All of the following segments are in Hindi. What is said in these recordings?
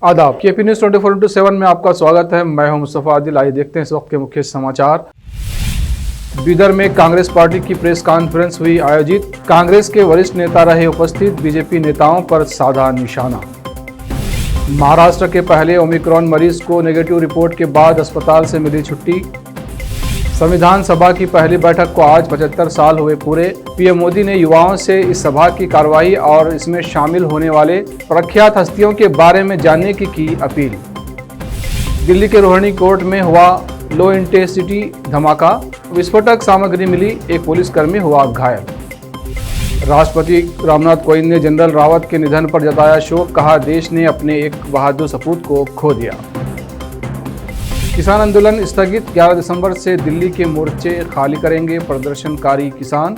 आदाब केपी न्यूज 24/7 में आपका स्वागत है। मैं हूं मुस्तफा आदिल। आइए देखते हैं इस वक्त के मुख्य समाचार। बीदर में कांग्रेस पार्टी की प्रेस कॉन्फ्रेंस हुई आयोजित। कांग्रेस के वरिष्ठ नेता रहे उपस्थित। बीजेपी नेताओं पर साधा निशाना। महाराष्ट्र के पहले ओमिक्रॉन मरीज को नेगेटिव रिपोर्ट के बाद अस्पताल से मिली छुट्टी। संविधान सभा की पहली बैठक को आज 75 साल हुए पूरे। पीएम मोदी ने युवाओं से इस सभा की कार्रवाई और इसमें शामिल होने वाले प्रख्यात हस्तियों के बारे में जानने की अपील। दिल्ली के रोहिणी कोर्ट में हुआ लो इंटेंसिटी धमाका। विस्फोटक सामग्री मिली, एक पुलिसकर्मी हुआ घायल। राष्ट्रपति रामनाथ कोविंद ने जनरल रावत के निधन पर जताया शोक। कहा, देश ने अपने एक बहादुर सपूत को खो दिया। किसान आंदोलन स्थगित। 11 दिसंबर से दिल्ली के मोर्चे खाली करेंगे प्रदर्शनकारी किसान।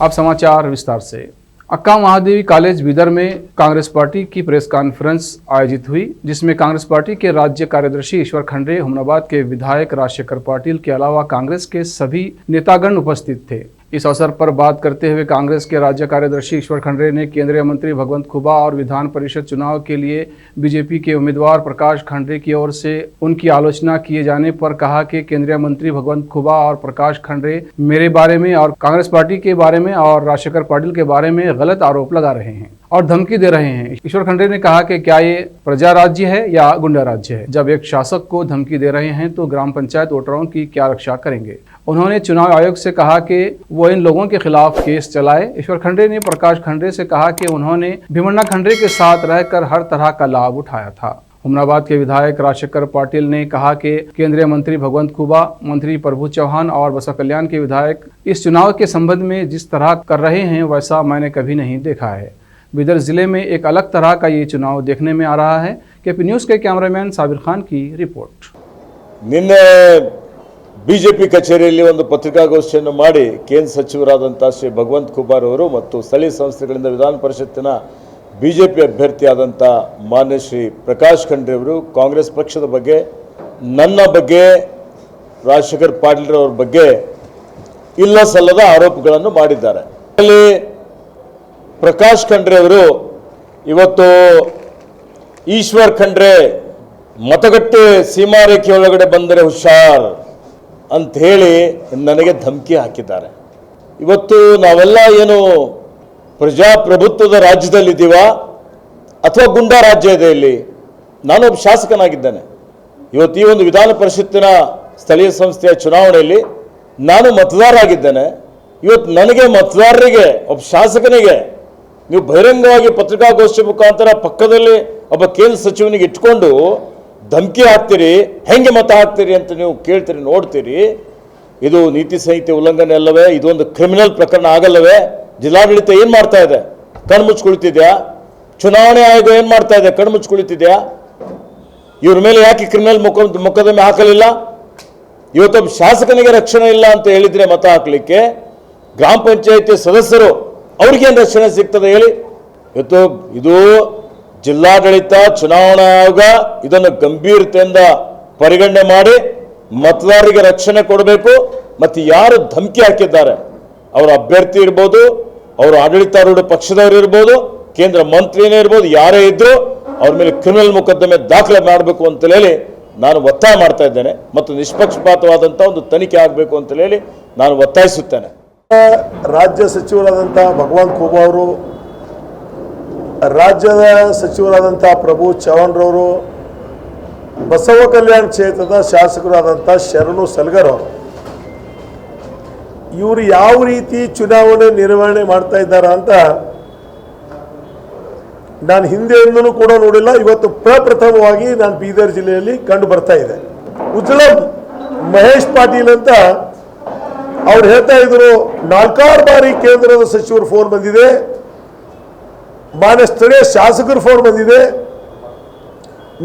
अब समाचार विस्तार से। अक्का महादेवी कॉलेज बीदर में कांग्रेस पार्टी की प्रेस कॉन्फ्रेंस आयोजित हुई, जिसमें कांग्रेस पार्टी के राज्य कार्यदर्शी ईश्वर खंडे, हुमनाबाद के विधायक राजशेखर पाटिल के अलावा कांग्रेस के सभी नेतागण उपस्थित थे। इस अवसर पर बात करते हुए कांग्रेस के राज्य कार्यदर्शी ईश्वर खंडे ने केंद्रीय मंत्री भगवंत खुबा और विधान परिषद चुनाव के लिए बीजेपी के उम्मीदवार प्रकाश खंडे की ओर से उनकी आलोचना किए जाने पर कहा कि केंद्रीय मंत्री भगवंत खुबा और प्रकाश खंडे मेरे बारे में और कांग्रेस पार्टी के बारे में और राजशेखर पाटिल के बारे में गलत आरोप लगा रहे हैं और धमकी दे रहे हैं। ईश्वर खंडे ने कहा कि क्या ये प्रजा राज्य है या गुंडा राज्य है? जब एक शासक को धमकी दे रहे हैं तो ग्राम पंचायत वोटरों की क्या रक्षा करेंगे? उन्होंने चुनाव आयोग से कहा कि वो इन लोगों के खिलाफ केस चलाए। ईश्वर खंडे ने प्रकाश खंडे से कहा कि उन्होंने भीमन्ना खंडे के साथ रहकर हर तरह का लाभ उठाया था। हुमनाबाद के विधायक राजशेखर पाटिल ने कहा कि केंद्रीय मंत्री भगवंत खुबा, मंत्री प्रभु चौहान और बसवा कल्याण के विधायक इस चुनाव के संबंध में जिस तरह कर रहे हैं वैसा मैंने कभी नहीं देखा है। बीदर जिले में एक अलग तरह का ये चुनाव देखने में आ रहा है। केपी न्यूज के कैमरामैन साबिर खान की रिपोर्ट। निन्ने ಬಿಜೆಪಿ ಕಚೇರಿಯಲ್ಲಿ ಒಂದು ಪತ್ರಿಕಾಗೋಷ್ಠಿಯನ್ನು ಮಾಡಿ ಕೇಂದ್ರ ಸಚಿವರಾದಂಥ ಶ್ರೀ ಭಗವಂತ ಖುಬಾರ್ ಅವರು ಮತ್ತು ಸ್ಥಳೀಯ ಸಂಸ್ಥೆಗಳಿಂದ ವಿಧಾನ ಪರಿಷತ್ತಿನ ಬಿಜೆಪಿ ಅಭ್ಯರ್ಥಿಯಾದಂಥ ಮಾನ್ಯ ಶ್ರೀ ಪ್ರಕಾಶ್ ಖಂಡ್ರೆ ಅವರು ಕಾಂಗ್ರೆಸ್ ಪಕ್ಷದ ಬಗ್ಗೆ, ನನ್ನ ಬಗ್ಗೆ, ರಾಜಶೇಖರ್ ಪಾಟೀಲ್ ಅವರ ಬಗ್ಗೆ ಇಲ್ಲ ಸಲ್ಲದ ಆರೋಪಗಳನ್ನು ಮಾಡಿದ್ದಾರೆ। ಅಲ್ಲಿ ಪ್ರಕಾಶ್ ಖಂಡ್ರೆ ಅವರು ಇವತ್ತು ಈಶ್ವರ್ ಖಂಡ್ರೆ ಮತಗಟ್ಟೆ ಸೀಮಾರೇಖೆ ಒಳಗಡೆ ಬಂದರೆ ಹುಷಾರ್ ಅಂತ ಹೇಳಿ ನನಗೆ ಧಮಕಿ ಹಾಕಿದ್ದಾರೆ। ಇವತ್ತು ನಾವೆಲ್ಲ ಏನು ಪ್ರಜಾಪ್ರಭುತ್ವದ ರಾಜ್ಯದಲ್ಲಿದ್ದೀವ ಅಥವಾ ಗುಂಡಾ ರಾಜ್ಯ ಇದೆ? ಇಲ್ಲಿ ನಾನೊಬ್ಬ ಶಾಸಕನಾಗಿದ್ದೇನೆ। ಇವತ್ತು ಈ ಒಂದು ವಿಧಾನ ಪರಿಷತ್ತಿನ ಸ್ಥಳೀಯ ಸಂಸ್ಥೆಯ ಚುನಾವಣೆಯಲ್ಲಿ ನಾನು ಮತದಾರರಾಗಿದ್ದೇನೆ। ಇವತ್ತು ನನಗೆ ಮತದಾರರಿಗೆ, ಒಬ್ಬ ಶಾಸಕನಿಗೆ ನೀವು ಬಹಿರಂಗವಾಗಿ ಪತ್ರಿಕಾಗೋಷ್ಠಿ ಮುಖಾಂತರ ಪಕ್ಕದಲ್ಲಿ ಒಬ್ಬ ಕೇಂದ್ರ ಸಚಿವನಿಗೆ ಇಟ್ಕೊಂಡು ಧಮಕಿ ಹಾಕ್ತೀರಿ, ಹೆಂಗೆ ಮತ ಹಾಕ್ತೀರಿ ಅಂತ ನೀವು ಕೇಳ್ತೀರಿ, ನೋಡ್ತೀರಿ। ಇದು ನೀತಿ ಸಂಹಿತೆ ಉಲ್ಲಂಘನೆ ಅಲ್ಲವೇ? ಇದೊಂದು ಕ್ರಿಮಿನಲ್ ಪ್ರಕರಣ ಆಗಲ್ಲವೇ? ಜಿಲ್ಲಾಡಳಿತ ಏನು ಮಾಡ್ತಾ ಇದೆ? ಕಣ್ಮುಚ್ಚಿ ಕುಳಿತಿದ್ಯಾ? ಚುನಾವಣೆ ಆಯೋಗ ಏನು ಮಾಡ್ತಾ ಇದೆ? ಕಣ್ಮುಚ್ಚಿ ಕುಳಿತಿದ್ಯಾ? ಇವ್ರ ಮೇಲೆ ಯಾಕೆ ಕ್ರಿಮಿನಲ್ ಮೊಕದ್ದಮೆ ಹಾಕಲಿಲ್ಲ? ಇವತ್ತೊಬ್ಬ ಶಾಸಕನಿಗೆ ರಕ್ಷಣೆ ಇಲ್ಲ ಅಂತ ಹೇಳಿದ್ರೆ ಮತ ಹಾಕಲಿಕ್ಕೆ ಗ್ರಾಮ ಪಂಚಾಯತಿ ಸದಸ್ಯರು ಅವ್ರಿಗೇನು ರಕ್ಷಣೆ ಸಿಗ್ತದೆ ಹೇಳಿ? ಇವತ್ತು ಇದು ಜಿಲ್ಲಾಡಳಿತ, ಚುನಾವಣಾ ಆಯೋಗ ಇದನ್ನು ಗಂಭೀರತೆಯಿಂದ ಪರಿಗಣನೆ ಮಾಡಿ ಮತದಾರರಿಗೆ ರಕ್ಷಣೆ ಕೊಡಬೇಕು। ಮತ್ತು ಯಾರು ಧಮಕಿ ಹಾಕಿದ್ದಾರೆ, ಅವರ ಅಭ್ಯರ್ಥಿ ಇರ್ಬೋದು, ಅವರ ಆಡಳಿತಾರೂಢ ಪಕ್ಷದವರು ಇರ್ಬೋದು, ಕೇಂದ್ರ ಮಂತ್ರಿನೇ ಇರ್ಬೋದು, ಯಾರೇ ಇದ್ರೂ ಅವ್ರ ಮೇಲೆ ಕ್ರಿಮಿನಲ್ ಮೊಕದ್ದಮೆ ದಾಖಲೆ ಮಾಡಬೇಕು ಅಂತ ಹೇಳಿ ನಾನು ಒತ್ತಾಯ ಮಾಡ್ತಾ ಇದ್ದೇನೆ ಮತ್ತು ನಿಷ್ಪಕ್ಷಪಾತವಾದಂಥ ಒಂದು ತನಿಖೆ ಆಗಬೇಕು ಅಂತ ಹೇಳಿ ನಾನು ಒತ್ತಾಯಿಸುತ್ತೇನೆ। ರಾಜ್ಯ ಸಚಿವರಾದಂಥ ಭಗವಂತ ಖುಬಾ ಅವರು, ರಾಜ್ಯದ ಸಚಿವರಾದಂಥ ಪ್ರಭು ಚೌಹಾಣ್ರವರು, ಬಸವ ಕಲ್ಯಾಣ ಕ್ಷೇತ್ರದ ಶಾಸಕರಾದಂಥ ಶರಣು ಸಲ್ಗರ್ ಅವರು, ಇವರು ಯಾವ ರೀತಿ ಚುನಾವಣೆ ನಿರ್ವಹಣೆ ಮಾಡ್ತಾ ಇದ್ದಾರೆ ಅಂತ ನಾನು ಹಿಂದೆಯಿಂದಲೂ ಕೂಡ ನೋಡಿಲ್ಲ। ಇವತ್ತು ಪ್ರಪ್ರಥಮವಾಗಿ ನಾನು ಬೀದರ್ ಜಿಲ್ಲೆಯಲ್ಲಿ ಕಂಡು ಬರ್ತಾ ಇದೆ। ಉಜ್ವಲಂ ಮಹೇಶ್ ಪಾಟೀಲ್ ಅಂತ ಅವ್ರು ಹೇಳ್ತಾ ಇದ್ರು, 4 ಬಾರಿ ಕೇಂದ್ರದ ಸಚಿವರು ಫೋನ್ ಬಂದಿದೆ, ಮಾನ್ಯ ಸ್ಥಳೀಯ ಶಾಸಕರು ಫೋನ್ ಬಂದಿದೆ,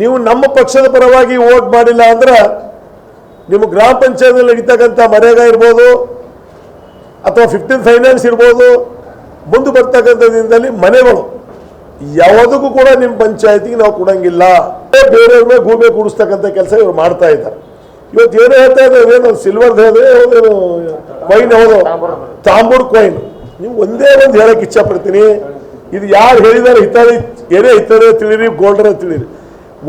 ನೀವು ನಮ್ಮ ಪಕ್ಷದ ಪರವಾಗಿ ವೋಟ್ ಮಾಡಿಲ್ಲ ಅಂದ್ರೆ ನಿಮ್ಮ ಗ್ರಾಮ ಪಂಚಾಯತ್ನಲ್ಲಿ ನಡೀತಕ್ಕಂಥ ಮರೇಗಾ ಇರ್ಬೋದು ಅಥವಾ 15 ಫೈನಾನ್ಸ್ ಇರ್ಬೋದು, ಮುಂದೆ ಬರ್ತಕ್ಕಂಥ ದಿನದಲ್ಲಿ ಮನೆಗಳು ಯಾವುದಕ್ಕೂ ಕೂಡ ನಿಮ್ಮ ಪಂಚಾಯತಿಗೆ ನಾವು ಕೊಡಂಗಿಲ್ಲ, ಬೇರೆಯವ್ರ ಮೇಲೆ ಗೂಬೆ ಕೂಡಿಸ್ತಕ್ಕಂಥ ಕೆಲಸ ಇವರು ಮಾಡ್ತಾ ಇದ್ದಾರೆ। ಇವತ್ತು ಏನು ಹೇಳ್ತಾ ಇದ್ದಾರೆ, ಅದೇನು ಸಿಲ್ವರ್ದು ಹೇಳಿದ್ರೆ ಕೊಯ್ನ್ ಹೌದು, ತಾಂಬೂರ್ ಕೊಯ್ನ್. ನೀವು ಒಂದೇ ಒಂದು ಹೇಳಕ್ ಇಚ್ಛೆ ಪಡ್ತೀನಿ, ಇದು ಯಾರು ಹೇಳಿದಾರೆ ಹಿತಾರಿ ಏನೇ ಹಿತಾರೆ ತಿಳಿರಿ, ಗೋಲ್ಡರ ತಿಳಿರಿ.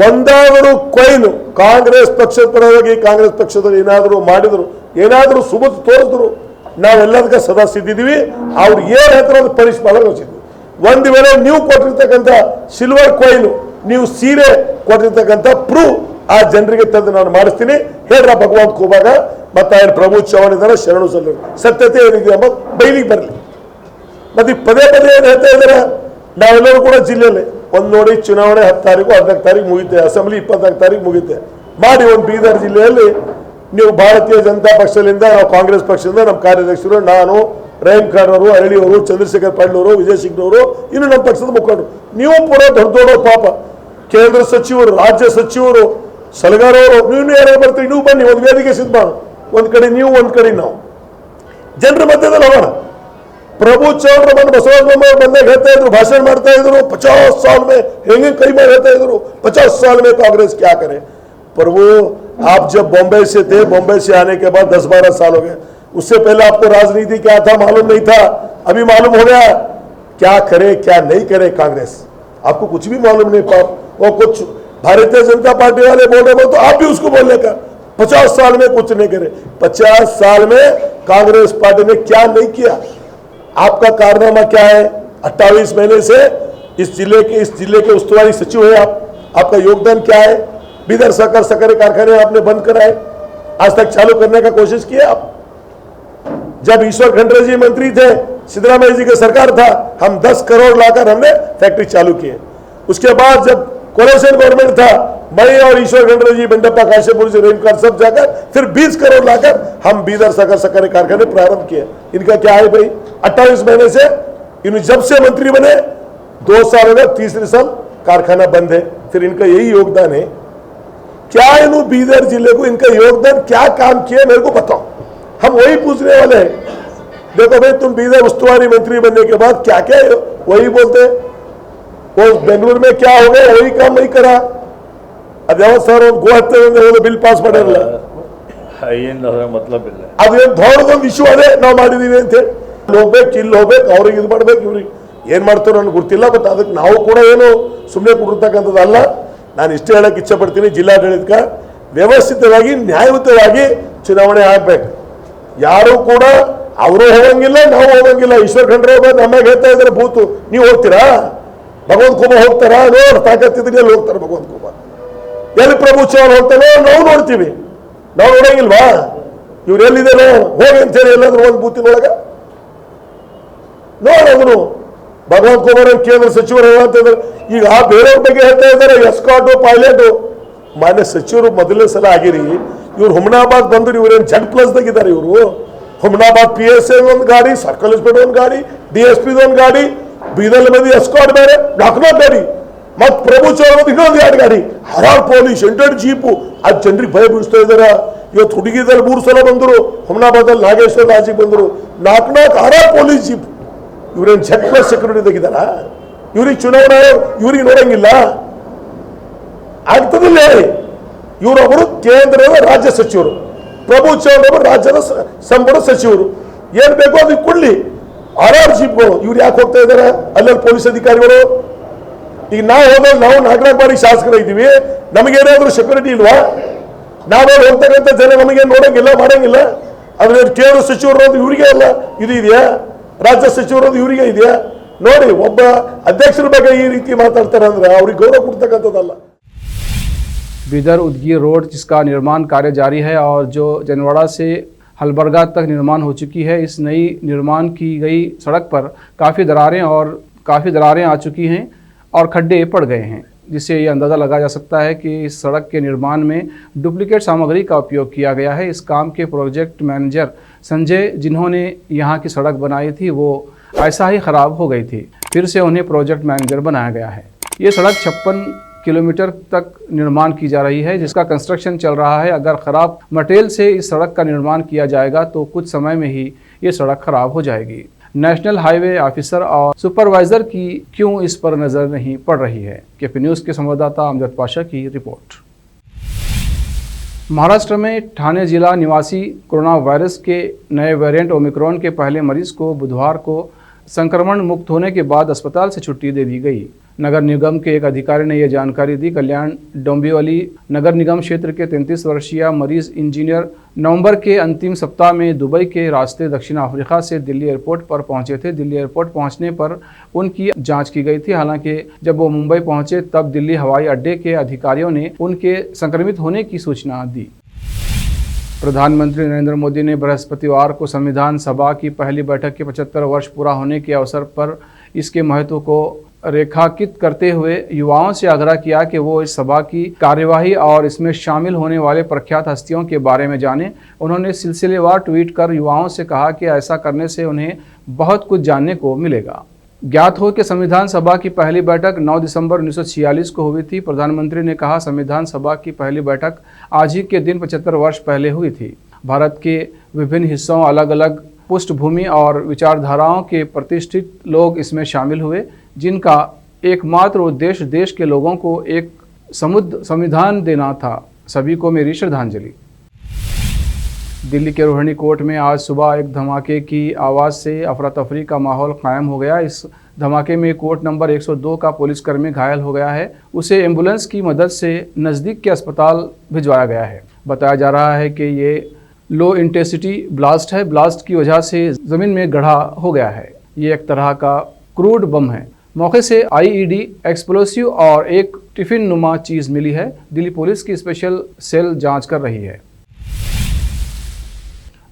ಒಂದಾದರೂ ಕೊಯ್ನು ಕಾಂಗ್ರೆಸ್ ಪಕ್ಷದ ಪರವಾಗಿ ಕಾಂಗ್ರೆಸ್ ಪಕ್ಷದವರು ಏನಾದರೂ ಮಾಡಿದ್ರು, ಏನಾದರೂ ಸುಬತ್ ತೋರಿಸಿದ್ರು, ನಾವೆಲ್ಲದಕ್ಕೆ ಸದಾ ಸಿದ್ದಿದ್ದೀವಿ. ಅವ್ರು ಏನು ಹೇಳ್ತಾರೆ ಅದು ಪರೀಕ್ಷೆ ಮಾಡಲು ಯೋಚಿದ್ವಿ. ಒಂದು ವೇಳೆ ನೀವು ಕೊಟ್ಟಿರ್ತಕ್ಕಂಥ ಸಿಲ್ವರ್ ಕೊಯ್ನು, ನೀವು ಸೀರೆ ಕೊಟ್ಟಿರ್ತಕ್ಕಂಥ ಪ್ರೂಫ್ ಆ ಜನರಿಗೆ ತಂದು ನಾನು ಮಾಡಿಸ್ತೀನಿ. ಹೇಳ್ರ ಭಗವಂತ ಖೂಬಾಗ ಮತ್ತೆ ఆయన ಪ್ರಭು ಚವ್ಹಾಣ್ ಇದ್ದಾರೆ, ಶರಣು ಸಲ್ಲರು, ಸತ್ಯತೆ ಏನಿದೆ ಎಂಬ ಬಯಲಿಗೆ ಬರಲಿ. ಮತ್ತೆ ಪದೇ ಪದೇ ಏನು ಹೇಳ್ತಾ ಇದ್ದಾರೆ, ನಾವೆಲ್ಲರೂ ಕೂಡ ಜಿಲ್ಲೆಯಲ್ಲಿ ಒಂದು ನೋಡಿ, ಚುನಾವಣೆ 10 ತಾರೀಕು 14 ತಾರೀಕು ಮುಗಿತೆ, ಅಸೆಂಬ್ಲಿ 24 ತಾರೀಕು ಮುಗಿತೆ ಮಾಡಿ. ಒಂದು ಬೀದರ್ ಜಿಲ್ಲೆಯಲ್ಲಿ ನೀವು ಭಾರತೀಯ ಜನತಾ ಪಕ್ಷದಿಂದ, ನಾವು ಕಾಂಗ್ರೆಸ್ ಪಕ್ಷದಿಂದ, ನಮ್ಮ ಕಾರ್ಯಾಧ್ಯಕ್ಷರು, ನಾನು, ರಹೀಂ ಖಾನ್ ಅವರು, ಅರಳಿ ಅವರು, ಚಂದ್ರಶೇಖರ್ ಪಾಟೀಲ್ ಅವರು, ವಿಜಯ್ ಸಿಂಗ್ ಅವರು, ಇನ್ನು ನಮ್ಮ ಪಕ್ಷದ ಮುಖಂಡರು, ನೀವು ಪೂರ ದೊಡ್ಡ ದೊಡ್ಡ ಪಾಪ ಕೇಂದ್ರ ಸಚಿವರು, ರಾಜ್ಯ ಸಚಿವರು, ಸಲಗಾರ್ ಅವರು, ನೀವು ಯಾರು ಬರ್ತೀರಿ, ನೀವು ಬನ್ನಿ, ಒಂದು ವೇದಿಕೆ ಸಿದ್ಧ ಮಾಡು. ಒಂದು ಕಡೆ ನೀವು, ಒಂದು ಕಡೆ ನಾವು, ಜನರ ಮಧ್ಯದಲ್ಲಿ ಹೋಗೋಣ. ಪ್ರಭು ಚೌಹಾಣ್ ಬಂದು ಬಸವರಾಜ ಬೊಮ್ಮಾಯಿ ಬಂದಾಗ ಹೇಳ್ತಾ ಇದ್ರು, ಭಾಷಣ ಮಾಡ್ತಾ ಇದ್ರು, 50 साल में ಹೆಂಗೆ ಕೈ ಮಾಡಿ ಹೇಳ್ತಾ ಇದ್ರು, 50 साल में कांग्रेस क्या करे. प्रभु आप जब बॉम्बे से थे, बॉम्बे से आने के बाद 10-12 साल हो गए, उससे पहले आपको राजनीति क्या था मालूम नहीं था, अभी मालूम हो गया क्या करे क्या नहीं करे कांग्रेस. आपको कुछ भी मालूम नहीं पाप. वो कुछ भारतीय जनता पार्टी वाले बोल रहे तो आप भी उसको बोलने का 50 साल में कुछ नहीं करे. 50 साल में कांग्रेस पार्टी ने क्या नहीं किया. आपका कारनामा क्या है? 28 महीने से इस जिले के उस्तुवारी सचिव है आप. आपका योगदान क्या है? बीदर सहकारी कारखाने आपने बंद कराए, आज तक चालू करने का कोशिश किया आप. जब ईश्वर खंडरे जी मंत्री थे, सिद्धरामैया जी का सरकार था, हम 10 करोड़ लाकर हमने फैक्ट्री चालू किए. उसके बाद जब कोलेशन गवर्नमेंट था, मैं और ईश्वर खंडरे जी, बंडप्पा काशीपुर जी, रहीम खान सब जाकर फिर 20 करोड़ लाकर हम बीदर सहकारी कारखाने प्रारंभ किए. इनका क्या है भाई? 28 महीने से इन जब से मंत्री बने 2 साल हो गए, 3 साल कारखाना बंद है. फिर इनका यही योगदान है क्या? इन बीदर जिले को इनका योगदान क्या काम किए मेरे को बताओ. हम वही पूछने वाले हैं. देखो भाई, तुम बीदर उस्तुवारी मंत्री बनने के बाद क्या क्या वही बोलते हैं. वो बेंगलुरु में क्या हो गया, वही काम नहीं करा. ಅದ್ಯಾವ ಸರ್ ಒಂದು ಗೋಹತ್ಯೆ ಒಂದು ಬಿಲ್ ಪಾಸ್ ಮಾಡಿರಲ್ಲ, ಏನು ಮತಲಬ್ ಇಲ್ಲ. ಅದೇನು ದೊಡ್ಡದೊಂದು ಇಶ್ಯೂ ಅದೇ ನಾವು ಮಾಡಿದೀವಿ ಅಂತ ಹೇಳಿ ಹೋಗ್ಬೇಕು, ಇಲ್ಲಿ ಹೋಗ್ಬೇಕು, ಅವ್ರಿಗೆ ಇದು ಮಾಡ್ಬೇಕು, ಇವ್ರಿಗೆ ಏನ್ ಮಾಡ್ತಾರೋ ನನಗೆ ಗೊತ್ತಿಲ್ಲ. ಬಟ್ ಅದಕ್ಕೆ ನಾವು ಕೂಡ ಏನು ಸುಮ್ಮನೆ ಕೊಟ್ಟಿರ್ತಕ್ಕಂಥದ್ದಲ್ಲ. ನಾನು ಇಷ್ಟೇ ಹೇಳಕ್ ಇಚ್ಛೆ ಪಡ್ತೀನಿ, ಜಿಲ್ಲಾಡಳಿತ ವ್ಯವಸ್ಥಿತವಾಗಿ ನ್ಯಾಯಯುತವಾಗಿ ಚುನಾವಣೆ ಆಗ್ಬೇಕು. ಯಾರು ಕೂಡ ಅವರು ಹೋಗಂಗಿಲ್ಲ, ನಾವು ಹೋಗಂಗಿಲ್ಲ. ಈಶ್ವರ್ ಖಂಡ್ರೆ ನಮಗೆ ಹೇಳ್ತಾ ಇದ್ದಾರೆ ಬೂತು, ನೀವು ಹೋಗ್ತೀರಾ? ಭಗವಂತ ಕುಮಾರ್ ಹೋಗ್ತಾರಾ? ನೋಡ್ ತಾಕತ್ತಿದ್ರೆ ಎಲ್ಲಿ ಹೋಗ್ತಾರೆ ಭಗವಂತ ಕುಮಾರ್? ಎಲ್ಲಿ ಪ್ರಭು ಚೌಹಾಣ್ ಹೋಗ್ತಾರೋ ನಾವು ನೋಡ್ತೀವಿ, ನಾವು ನೋಡಂಗಿಲ್ವಾ? ಇವ್ರು ಎಲ್ಲಿದ್ದಾರೋ ಹೋಗಿ ಅಂತೇಳಿ ಎಲ್ಲಾದ್ರೂ ಒಂದು ಬೂತಿನೊಳಗ ನೋಡೋದ್ರು. ಭಗವಂತ ಕುಮಾರ್ ಕೇಂದ್ರ ಸಚಿವರು ಹೇಳ್ತಿದ್ದಾರೆ. ಈಗ ಬೇರೆಯವ್ರ ಬಗ್ಗೆ ಹೇಳ್ತಾ ಇದ್ದಾರೆ, ಎಸ್ಕಾಟು ಪೈಲಟು. ಮಾನ್ಯ ಸಚಿವರು ಮೊದಲನೇ ಸಲ ಆಗಿರಿ, ಇವ್ರು ಹುಮನಾಬಾದ್ ಬಂದ್ರು, ಇವ್ರೇನು ZPLUS ಇದ್ದಾರೆ. ಇವರು ಹುಮನಾಬಾದ್ PSA ಒಂದು ಗಾಡಿ, ಸರ್ಕಲ್ ಇನ್ಸ್ಪೆಕ್ಟರ್ ಒಂದು ಗಾಡಿ, DSP ಒಂದು ಗಾಡಿ, ಬೀದರ್ ಮಂದಿ ಎಸ್ಕಾಟ್ ಬೇರೆ, 4 ಗಾಡಿ, ಮತ್ ಪ್ರಭು ಚೌಹಾಣ್ ಇನ್ನೊಂದು 2 ಗಾಡಿ, ಹರಾರ್ ಪೊಲೀಸ್, ಎಂಟೆಡ್ ಜೀಪು. ಅದು ಜನರಿಗೆ ಭಯ ಬೀಳಿಸ್ತಾ ಇದಾರೆ. ಇವತ್ತು ಹುಡುಗಿದಲ್ಲಿ 3 ಸಲ ಬಂದರು, ಹುಮನಾಬಾದಲ್ಲಿ ನಾಗೇಶ್ವರ ರಾಜಿಗೆ ಬಂದರು, 4 ಹರಾರ್ ಪೊಲೀಸ್ ಜೀಪ್. ಇವ್ರೇನು ZPLUS ಸೆಕ್ಯೂರಿಟಿ ತೆಗಿದಾರ? ಇವ್ರಿಗೆ ಚುನಾವಣಾ ಇವ್ರಿಗೆ ನೋಡಂಗಿಲ್ಲ ಆಗ್ತದಿಲ್ಲ ಹೇಳಿ. ಇವರೊಬ್ಬರು ಕೇಂದ್ರದ ರಾಜ್ಯ ಸಚಿವರು, ಪ್ರಭು ಚೌಹಾಣ್ ಅವರು ರಾಜ್ಯದ ಸಂಪುಟ ಸಚಿವರು. ಏನ್ ಬೇಕೋ ಅದಕ್ಕೆ ಕೊಡ್ಲಿ. ಹರಾರ್ ಜೀಪ್ಗಳು. ಇವ್ರು ಯಾಕೆ ಹೋಗ್ತಾ ಇದಾರೆ? ಅಲ್ಲಲ್ಲಿ ಪೊಲೀಸ್ ಅಧಿಕಾರಿಗಳು. ಈಗ ನಾವು ಹೋದಾಗ ನಾವು 4 ಬಾರಿ ಶಾಸಕರಾಗಿದ್ದೀವಿ, ನಮಗೇನಾದ್ರೂ ಸೆಕ್ಯೂರಿಟಿ ಇಲ್ವಾ? ನಾವೇ ಹೋಗ್ತಕ್ಕಂಥ ಜನ ನಮಗೇನು ನೋಡಂಗಿಲ್ಲ, ಮಾಡಂಗಿಲ್ಲ. ಅದ್ರ ಕೇಂದ್ರ ಸಚಿವರು ಇವರಿಗೆ ಅಲ್ಲ ಇದು ಇದೆಯಾ? ರಾಜ್ಯ ಸಚಿವರು ಇವರಿಗೆ ಇದೆಯಾ? ನೋಡಿ, ಒಬ್ಬ ಅಧ್ಯಕ್ಷರ ಬಗ್ಗೆ ಈ ರೀತಿ ಮಾತಾಡ್ತಾರೆ ಅಂದ್ರೆ ಅವ್ರಿಗೆ ಗೌರವ ಕೊಡ್ತಕ್ಕಂಥದ್ದಲ್ಲ. बीदर उदगीर रोड, जिसका निर्माण कार्य जारी है और जो जनवाड़ा से हलबरगा तक निर्माण हो चुकी है, इस नई निर्माण की गई सड़क पर काफ़ी दरारें आ चुकी हैं और खड्डे पड़ गए हैं, जिससे ये अंदाज़ा लगाया जा सकता है कि इस सड़क के निर्माण में डुप्लीकेट सामग्री का उपयोग किया गया है. इस काम के प्रोजेक्ट मैनेजर संजय, जिन्होंने यहाँ की सड़क बनाई थी, वो ऐसा ही ख़राब हो गई थी, फिर से उन्हें प्रोजेक्ट मैनेजर बनाया गया है. ये सड़क 56 किलोमीटर तक निर्माण की जा रही है, जिसका कंस्ट्रक्शन चल रहा है. अगर ख़राब मटेरियल से इस सड़क का निर्माण किया जाएगा तो कुछ समय में ही ये सड़क ख़राब हो जाएगी. नेशनल हाईवे ऑफिसर और सुपरवाइज़र की क्यों इस पर नज़र नहीं पड़ रही है? KP न्यूज़ के संवाददाता अमजद पाशा की रिपोर्ट. महाराष्ट्र में ठाणे जिला निवासी कोरोना वायरस के नए वेरिएंट ओमिक्रॉन के पहले मरीज को बुधवार को संक्रमण मुक्त होने के बाद अस्पताल से छुट्टी दे दी गई। नगर निगम के एक अधिकारी ने यह जानकारी दी। कल्याण डोंबिवली नगर निगम क्षेत्र के 33 वर्षीय मरीज इंजीनियर नवंबर के अंतिम सप्ताह में दुबई के रास्ते दक्षिण अफ्रीका से दिल्ली एयरपोर्ट पर पहुंचे थे। दिल्ली एयरपोर्ट पहुंचने पर उनकी जांच की गई थी। हालांकि जब वो मुंबई पहुंचे तब दिल्ली हवाई अड्डे के अधिकारियों ने उनके संक्रमित होने की सूचना दी। प्रधानमंत्री नरेंद्र मोदी ने बृहस्पतिवार को संविधान सभा की पहली बैठक के 75 वर्ष पूरा होने के अवसर पर इसके महत्व को रेखांकित करते हुए युवाओं से आग्रह किया कि वो इस सभा की कार्यवाही और इसमें शामिल होने वाले प्रख्यात हस्तियों के बारे में जानें। उन्होंने सिलसिलेवार ट्वीट कर युवाओं से कहा कि ऐसा करने से उन्हें बहुत कुछ जानने को मिलेगा। ज्ञात हो कि संविधान सभा की पहली बैठक 9 दिसंबर 1946 को हुई थी। प्रधानमंत्री ने कहा, संविधान सभा की पहली बैठक आज ही के दिन 75 वर्ष पहले हुई थी। भारत के विभिन्न हिस्सों, अलग अलग पृष्ठभूमि और विचारधाराओं के प्रतिष्ठित लोग इसमें शामिल हुए, जिनका एकमात्र उद्देश्य देश के लोगों को एक समृद्ध संविधान देना था। सभी को मेरी श्रद्धांजलि। दिल्ली के रोहिणी कोर्ट में आज सुबह एक धमाके की आवाज़ से अफरा तफरी का माहौल कायम हो गया। इस धमाके में कोर्ट नंबर 102 का पुलिसकर्मी घायल हो गया है। उसे एम्बुलेंस की मदद से नज़दीक के अस्पताल भिजवाया गया है। बताया जा रहा है कि ये लो इंटेंसिटी ब्लास्ट है। ब्लास्ट की वजह से ज़मीन में गड्ढा हो गया है। ये एक तरह का क्रूड बम है। मौके से आईईडी, एक्सप्लोसिव और एक टिफिन नुमा चीज़ मिली है। दिल्ली पुलिस की स्पेशल सेल जांच कर रही है।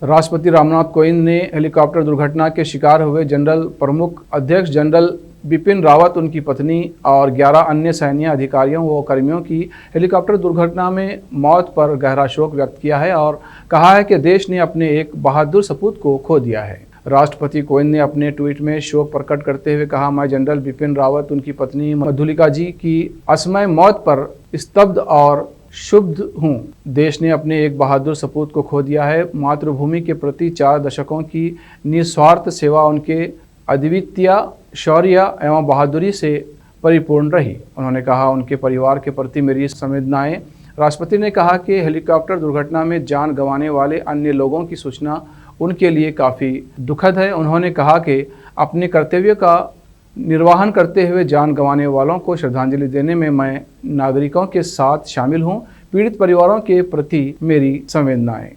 राष्ट्रपति रामनाथ कोविंद ने हेलीकॉप्टर दुर्घटना के शिकार हुए जनरल प्रमुख अध्यक्ष जनरल बिपिन रावत, उनकी पत्नी और 11 अन्य सैन्य अधिकारियों व कर्मियों की हेलीकॉप्टर दुर्घटना में मौत पर गहरा शोक व्यक्त किया है और कहा है कि देश ने अपने एक बहादुर सपूत को खो दिया है। राष्ट्रपति कोविंद ने अपने ट्वीट में शोक प्रकट करते हुए कहा, मैं जनरल बिपिन रावत, उनकी पत्नी मधुलिका जी की असमय मौत पर स्तब्ध और शुद्ध हूँ। देश ने अपने एक बहादुर सपूत को खो दिया है। मातृभूमि के प्रति 4 दशकों की निस्वार्थ सेवा उनके अद्वितीय शौर्य एवं बहादुरी से परिपूर्ण रही। उन्होंने कहा, उनके परिवार के प्रति मेरी संवेदनाएं। राष्ट्रपति ने कहा कि हेलीकॉप्टर दुर्घटना में जान गंवाने वाले अन्य लोगों की सूचना उनके लिए काफ़ी दुखद है। उन्होंने कहा कि अपने कर्तव्य का निर्वहन करते हुए जान गंवाने वालों को श्रद्धांजलि देने में मैं नागरिकों के साथ शामिल हूं। पीड़ित परिवारों के प्रति मेरी संवेदनाएं।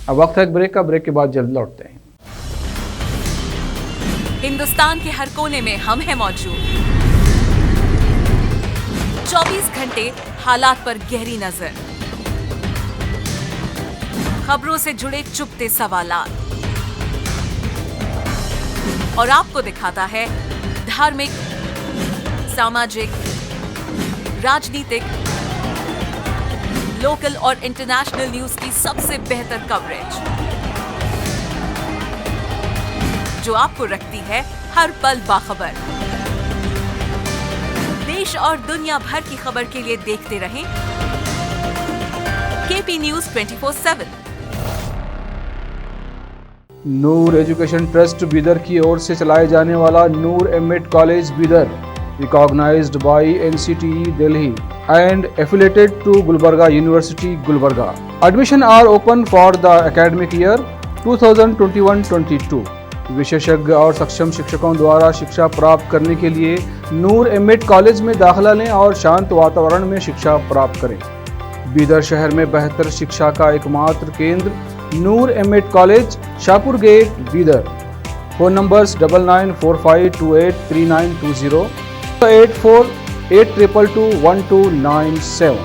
अब वक्त है एक ब्रेक का। ब्रेक के बाद जल्द लौटते हैं। हिंदुस्तान के हर कोने में हम हैं मौजूद। 24 घंटे हालात पर गहरी नजर, खबरों से जुड़े चुपते सवालात और आपको दिखाता है धार्मिक, सामाजिक, राजनीतिक, लोकल और इंटरनेशनल न्यूज की सबसे बेहतर कवरेज, जो आपको रखती है हर पल बाखबर। देश और दुनिया भर की खबर के लिए देखते रहें KP news 24/7। Noor education trust Bidar की ओर से चलाए जाने वाला Noor M Ed college Bidar, recognised by NCTE Delhi and affiliated to Gulbarga university Gulbarga. Admission are open for the academic year 2021-22। विशेषज्ञ और सक्षम शिक्षकों द्वारा शिक्षा प्राप्त करने के लिए नूर एमएड कॉलेज में दाखिला लें और शांत वातावरण में शिक्षा प्राप्त करें। बीदर शहर में बेहतर शिक्षा का एकमात्र केंद्र Noor M Ed college, Shahpur gate, Bidar. Phone numbers 9945283920, 8482221297।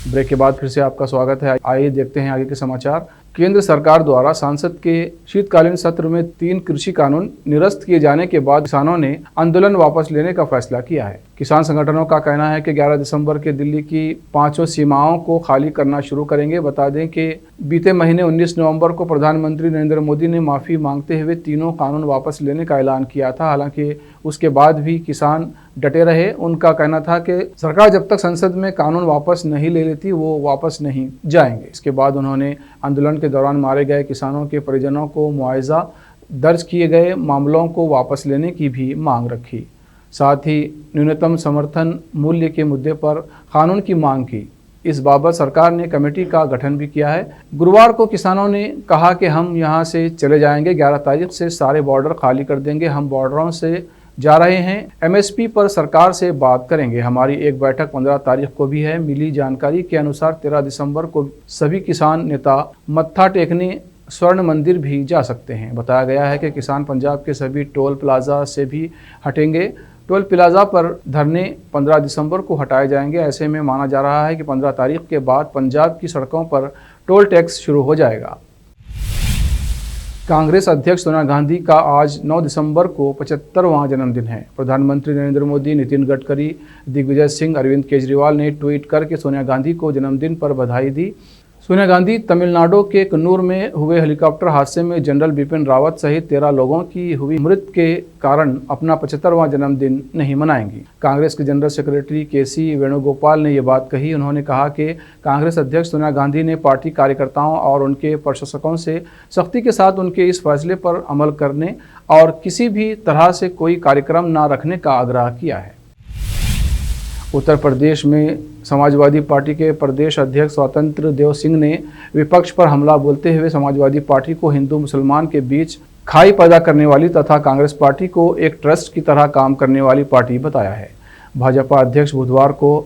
Break के बाद फिर से आपका स्वागत है। आइए देखते हैं आगे के समाचार। केंद्र सरकार द्वारा संसद के शीतकालीन सत्र में 3 कृषि कानून निरस्त किए जाने के बाद किसानों ने आंदोलन वापस लेने का फैसला किया है। किसान संगठनों का कहना है कि 11 दिसंबर के दिल्ली की 5 सीमाओं को खाली करना शुरू करेंगे। बता दें कि बीते महीने 19 नवंबर को प्रधानमंत्री नरेंद्र मोदी ने माफ़ी मांगते हुए तीनों कानून वापस लेने का ऐलान किया था। हालांकि उसके बाद भी किसान डटे रहे। उनका कहना था कि सरकार जब तक संसद में कानून वापस नहीं ले लेती वो वापस नहीं जाएंगे। इसके बाद उन्होंने आंदोलन के दौरान मारे गए किसानों के परिजनों को मुआवजा, दर्ज किए गए मामलों को वापस लेने की भी मांग रखी। साथ ही न्यूनतम समर्थन मूल्य के मुद्दे पर कानून की मांग की। इस बाबत सरकार ने कमेटी का गठन भी किया है। गुरुवार को किसानों ने कहा कि हम यहां से चले जाएंगे, 11 तारीख से सारे बॉर्डर खाली कर देंगे, हम बॉर्डरों से जा रहे हैं, एमएसपी पर सरकार से बात करेंगे। हमारी एक बैठक 15 तारीख को भी है। मिली जानकारी के अनुसार 13 दिसंबर को सभी किसान नेता मत्था टेकने स्वर्ण मंदिर भी जा सकते हैं। बताया गया है कि किसान पंजाब के सभी टोल प्लाजा से भी हटेंगे। टोल प्लाजा पर धरने 15 दिसंबर को हटाए जाएंगे। ऐसे में माना जा रहा है कि 15 तारीख के बाद पंजाब की सड़कों पर टोल टैक्स शुरू हो जाएगा। कांग्रेस अध्यक्ष सोनिया गांधी का आज 9 दिसंबर को 75वां जन्मदिन है। प्रधानमंत्री नरेंद्र मोदी, नितिन गडकरी, दिग्विजय सिंह, अरविंद केजरीवाल ने ट्वीट करके सोनिया गांधी को जन्मदिन पर बधाई दी। सोनिया गांधी तमिलनाडु के कन्नूर में हुए हेलीकॉप्टर हादसे में जनरल बिपिन रावत सहित 13 लोगों की हुई मृत्यु के कारण अपना 75वां जन्मदिन नहीं मनाएंगी। कांग्रेस के जनरल सेक्रेटरी केसी वेणुगोपाल ने ये बात कही। उन्होंने कहा कि कांग्रेस अध्यक्ष सोनिया गांधी ने पार्टी कार्यकर्ताओं और उनके प्रशंसकों से सख्ती के साथ उनके इस फैसले पर अमल करने और किसी भी तरह से कोई कार्यक्रम न रखने का आग्रह किया है। उत्तर प्रदेश में समाजवादी पार्टी के प्रदेश अध्यक्ष स्वतंत्र देव सिंह ने विपक्ष पर हमला बोलते हुए समाजवादी पार्टी को हिंदू मुसलमान के बीच खाई पैदा करने वाली तथा कांग्रेस पार्टी को एक ट्रस्ट की तरह काम करने वाली पार्टी बताया है। भाजपा अध्यक्ष बुधवार को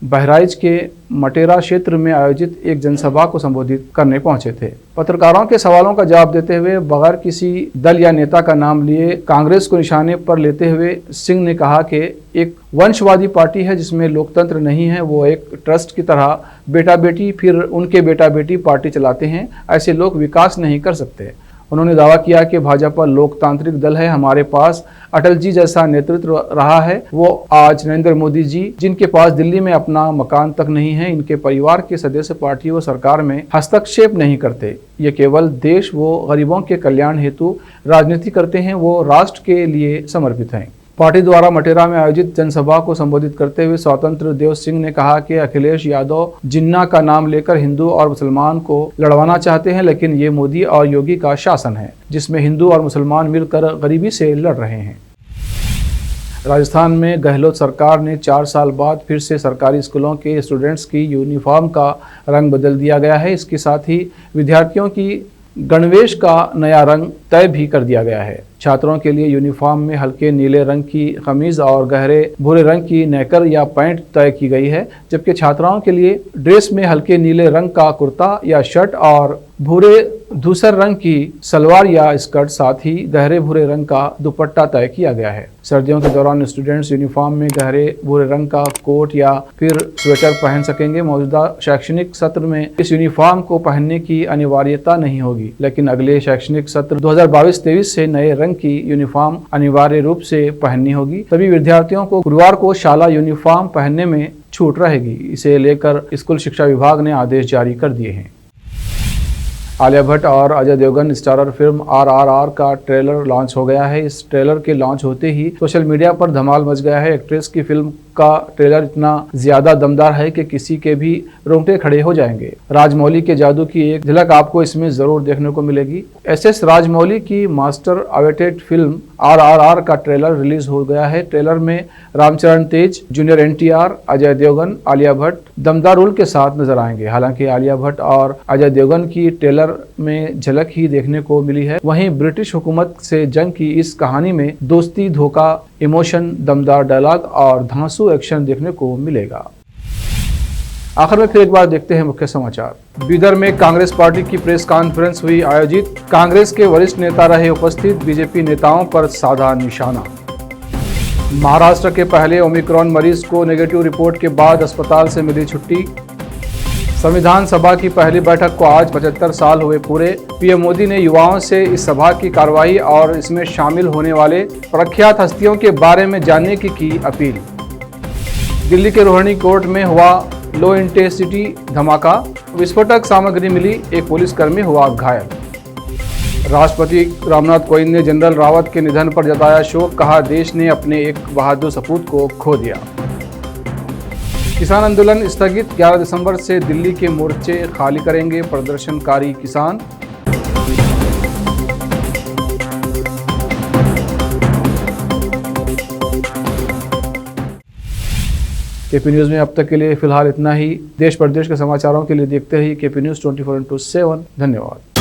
बहराइच के मटेरा क्षेत्र में आयोजित एक जनसभा को संबोधित करने पहुंचे थे। पत्रकारों के सवालों का जवाब देते हुए बगैर किसी दल या नेता का नाम लिए कांग्रेस को निशाने पर लेते हुए सिंह ने कहा कि एक वंशवादी पार्टी है जिसमें लोकतंत्र नहीं है। वो एक ट्रस्ट की तरह बेटा बेटी फिर उनके बेटा बेटी पार्टी चलाते हैं। ऐसे लोग विकास नहीं कर सकते। उन्होंने दावा किया कि भाजपा लोकतांत्रिक दल है। हमारे पास अटल जी जैसा नेतृत्व रहा है। वो आज नरेंद्र मोदी जी, जिनके पास दिल्ली में अपना मकान तक नहीं है, इनके परिवार के सदस्य पार्टी व सरकार में हस्तक्षेप नहीं करते। ये केवल देश व गरीबों के कल्याण हेतु राजनीति करते हैं। वो राष्ट्र के लिए समर्पित हैं। पार्टी द्वारा मटेरा में आयोजित जनसभा को संबोधित करते हुए स्वतंत्र देव सिंह ने कहा कि अखिलेश यादव जिन्ना का नाम लेकर हिंदू और मुसलमान को लड़वाना चाहते हैं, लेकिन ये मोदी और योगी का शासन है जिसमें हिंदू और मुसलमान मिलकर गरीबी से लड़ रहे हैं। राजस्थान में गहलोत सरकार ने 4 साल बाद फिर से सरकारी स्कूलों के स्टूडेंट्स की यूनिफॉर्म का रंग बदल दिया गया है। इसके साथ ही विद्यार्थियों की गणवेश का नया रंग तय भी कर दिया गया है। छात्रों के लिए यूनिफॉर्म में हल्के नीले रंग की कमीज और गहरे भूरे रंग की नेकर या पैंट तय की गई है, जबकि छात्राओं के लिए ड्रेस में हल्के नीले रंग का कुर्ता या शर्ट और भूरे धूसर रंग की सलवार या स्कर्ट, साथ ही गहरे भूरे रंग का दुपट्टा तय किया गया है। सर्दियों के दौरान स्टूडेंट्स यूनिफॉर्म में गहरे भूरे रंग का कोट या फिर स्वेटर पहन सकेंगे। मौजूदा शैक्षणिक सत्र में इस यूनिफॉर्म को पहनने की अनिवार्यता नहीं होगी, लेकिन अगले शैक्षणिक सत्र 2022-23 से नए रंग की यूनिफॉर्म अनिवार्य रूप से पहननी होगी। सभी विद्यार्थियों को गुरुवार को शाला यूनिफॉर्म पहनने में छूट रहेगी। इसे लेकर स्कूल शिक्षा विभाग ने आदेश जारी कर दिए हैं। आलिया भट्ट और Ajay Devgn starrer film RRR का ट्रेलर लॉन्च हो गया है। इस ट्रेलर के लॉन्च होते ही सोशल मीडिया पर धमाल मच गया है। एक्ट्रेस की फिल्म का ट्रेलर इतना ज्यादा दमदार है कि किसी के भी रोंगटे खड़े हो जाएंगे। राजमौली के जादू की एक झलक आपको इसमें जरूर देखने को मिलेगी। SS राजमौली की मास्टर अवेटेड फिल्म RRR का ट्रेलर रिलीज हो गया है। ट्रेलर में रामचरण तेज, जूनियर NTR, अजय देवगन, आलिया भट्ट दमदार रोल के साथ नजर आएंगे। हालांकि आलिया भट्ट और अजय देवगन की ट्रेलर में झलक ही देखने को मिली है। वहीं ब्रिटिश हुकूमत से जंग की इस कहानी में दोस्ती, धोखा, इमोशन, दमदार डायलॉग और धांसू एक्शन देखने को मिलेगा। आखिर में फिर एक बार देखते हैं मुख्य समाचार। बीदर में कांग्रेस पार्टी की प्रेस कॉन्फ्रेंस हुई आयोजित। कांग्रेस के वरिष्ठ नेता रहे उपस्थित। बीजेपी नेताओं पर साधा निशाना। महाराष्ट्र के पहले ओमिक्रॉन मरीज को नेगेटिव रिपोर्ट के बाद अस्पताल से मिली छुट्टी। संविधान सभा की पहली बैठक को आज 75 साल हुए पूरे। पीएम मोदी ने युवाओं से इस सभा की कार्रवाई और इसमें शामिल होने वाले प्रख्यात हस्तियों के बारे में जानने की अपील। दिल्ली के रोहिणी कोर्ट में हुआ लो इंटेंसिटी धमाका। विस्फोटक सामग्री मिली, एक पुलिसकर्मी हुआ घायल। राष्ट्रपति रामनाथ कोविंद ने जनरल रावत के निधन पर जताया शोक। कहा, देश ने अपने एक बहादुर सपूत को खो दिया। किसान आंदोलन स्थगित। 11 दिसंबर से दिल्ली के मोर्चे खाली करेंगे प्रदर्शनकारी किसान। केपी न्यूज़ में अब तक के लिए फिलहाल इतना ही। देश प्रदेश के समाचारों के लिए देखते रहिए केपी न्यूज़ 24/7। धन्यवाद।